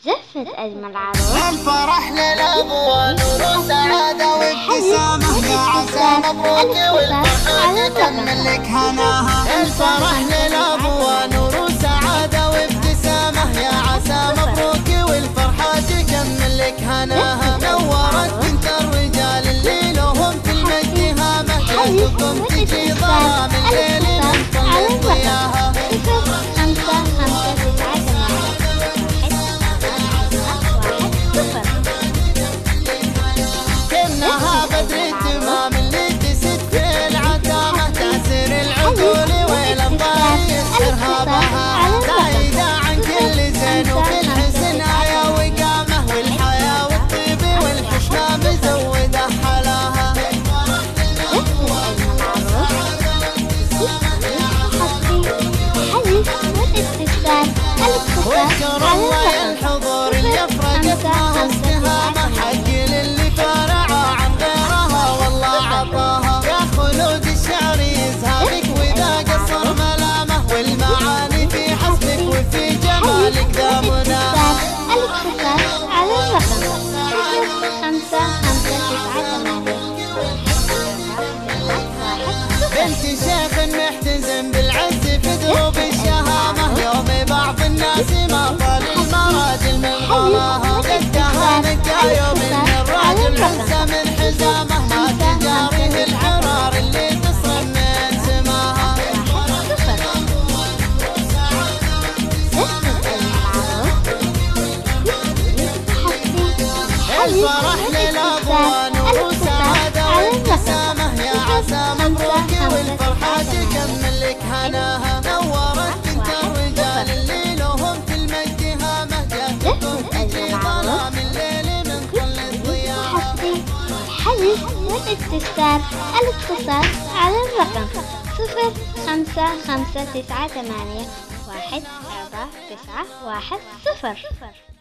زفت أجمل عروس. الفرح للأبواب ونور وسعادة وابتسامة، يا عسى مبروك والفرحة تكمل لك هناها. الفرح للأبواب ونور وسعادة وابتسامة، يا عسى مبروك والفرحة تكمل لك هناها. نورت بنت الرجال اللي لهم في المجد هامة، جاتكم تجي ظلام الليل من كل ضياها. كأنها بدر تمام اللي تسد العتامة، تأثير العقول والأنظار يسحرها بها. زايدة عن كل زين وبالحسن آية وقامة، والحياة والطيب والحشمة مزودة حلاها. واشكر الله الحضور اللي افرقتنا استهامة، حق للي فرعها عن غيرها والله عطاها. يا خلود الشعر يزهقك واذا قصر ملامه، والمعاني في حسبك وفي جمالك ذا مناها. الاتصال على الرقم 0558. بنت شيخ محتزم بالعز في دروب الشهامة، يوم بعض الناس ما طال المراجل من ظلاها. قدها نكا يوم ان الراجل عزة من حزامه، ما تجاريه الحرار اللي تصرم من سماها. الفرح للأبواب ونور وسعادة وابتسامة، يا عسى مبروك والفرحة تكمل لك هناها. نورت بنت الرجال اللي لهم في المجد هامة، جاتكم تجي ظلام الليل من كل الضياء. الحجز والاستفسار الاتصال على الرقم 055981149110.